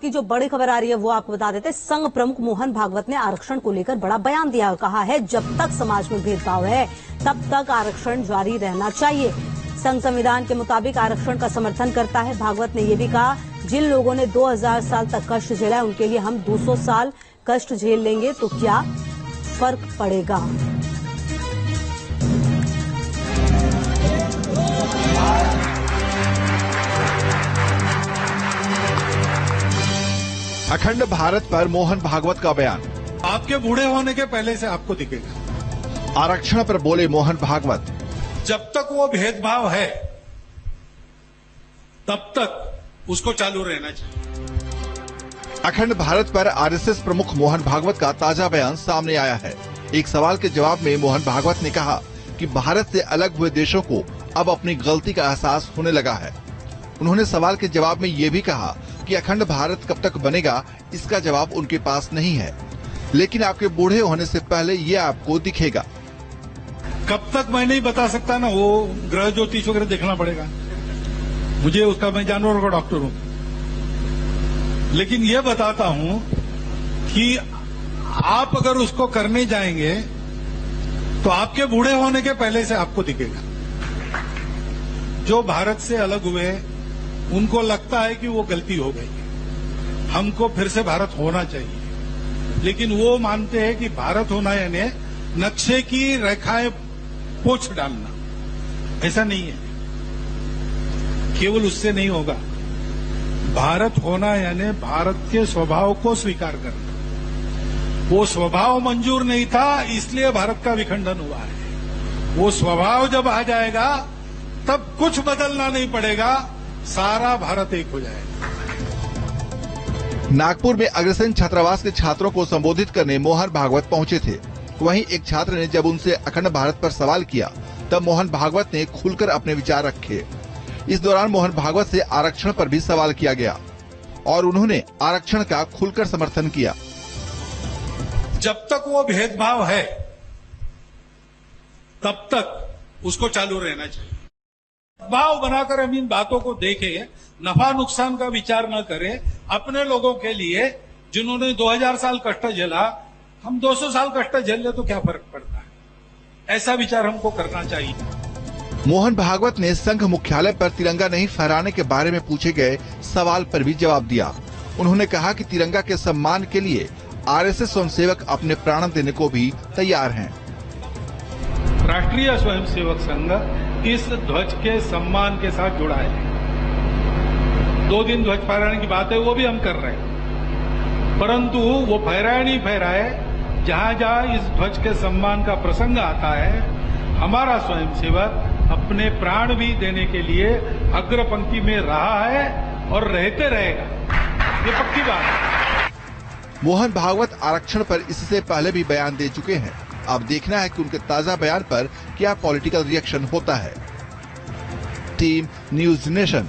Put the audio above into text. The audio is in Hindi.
की जो बड़ी खबर आ रही है वो आपको बता देते हैं। संघ प्रमुख मोहन भागवत ने आरक्षण को लेकर बड़ा बयान दिया, कहा है जब तक समाज में भेदभाव है तब तक आरक्षण जारी रहना चाहिए। संघ संविधान के मुताबिक आरक्षण का समर्थन करता है। भागवत ने यह भी कहा, जिन लोगों ने 2000 साल तक कष्ट झेला है उनके लिए हम 200 साल कष्ट झेल लेंगे तो क्या फर्क पड़ेगा। अखंड भारत पर मोहन भागवत का बयान। आपके बूढ़े होने के पहले से आपको दिखेगा। आरक्षण पर बोले मोहन भागवत, जब तक वो भेदभाव है तब तक उसको चालू रहना चाहिए। अखंड भारत पर आरएसएस प्रमुख मोहन भागवत का ताजा बयान सामने आया है। एक सवाल के जवाब में मोहन भागवत ने कहा कि भारत से अलग हुए देशों को अब अपनी गलती का एहसास होने लगा है। उन्होंने सवाल के जवाब में ये भी कहा कि अखंड भारत कब तक बनेगा इसका जवाब उनके पास नहीं है, लेकिन आपके बूढ़े होने से पहले ये आपको दिखेगा। कब तक मैं नहीं बता सकता ना, वो ग्रह ज्योतिष वगैरह देखना पड़ेगा मुझे उसका। मैं जानवरों का डॉक्टर हूं, लेकिन ये बताता हूं कि आप अगर उसको करने जाएंगे तो आपके बूढ़े होने के पहले से आपको दिखेगा। जो भारत से अलग हुए उनको लगता है कि वो गलती हो गई, हमको फिर से भारत होना चाहिए, लेकिन वो मानते हैं कि भारत होना यानी नक्शे की रेखाएं पोंछ डालना। ऐसा नहीं है, केवल उससे नहीं होगा। भारत होना यानी भारत के स्वभाव को स्वीकार करना। वो स्वभाव मंजूर नहीं था, इसलिए भारत का विखंडन हुआ है। वो स्वभाव जब आ जाएगा तब कुछ बदलना नहीं पड़ेगा, सारा भारत एक हो जाएगा। नागपुर में अग्रसेन छात्रावास के छात्रों को संबोधित करने मोहन भागवत पहुंचे थे। वहीं एक छात्र ने जब उनसे अखंड भारत पर सवाल किया तब मोहन भागवत ने खुलकर अपने विचार रखे। इस दौरान मोहन भागवत से आरक्षण पर भी सवाल किया गया और उन्होंने आरक्षण का खुलकर समर्थन किया। जब तक वो भेदभाव है तब तक उसको चालू रहना चाहिए। भाव बनाकर हम इन बातों को देखें, नफा नुकसान का विचार न करें। अपने लोगों के लिए जिन्होंने 2000 साल कष्ट झेला, हम 200 साल कष्ट झेल ले तो क्या फर्क पड़ता है, ऐसा विचार हमको करना चाहिए। मोहन भागवत ने संघ मुख्यालय पर तिरंगा नहीं फहराने के बारे में पूछे गए सवाल पर भी जवाब दिया। उन्होंने कहा कि तिरंगा के सम्मान के लिए आरएसएस स्वयंसेवक अपने प्राण देने को भी तैयार हैं। राष्ट्रीय स्वयंसेवक संघ इस ध्वज के सम्मान के साथ जुड़ा है। 2 दिन ध्वज फहराने की बात है, वो भी हम कर रहे हैं, परंतु वो फहराए नहीं फहराए, जहां जहां इस ध्वज के सम्मान का प्रसंग आता है, हमारा स्वयंसेवक अपने प्राण भी देने के लिए अग्र पंक्ति में रहा है और रहते रहेगा, ये पक्की बात है। मोहन भागवत आरक्षण पर इससे पहले भी बयान दे चुके हैं। अब देखना है कि उनके ताजा बयान पर क्या पॉलिटिकल रिएक्शन होता है। Team news nation.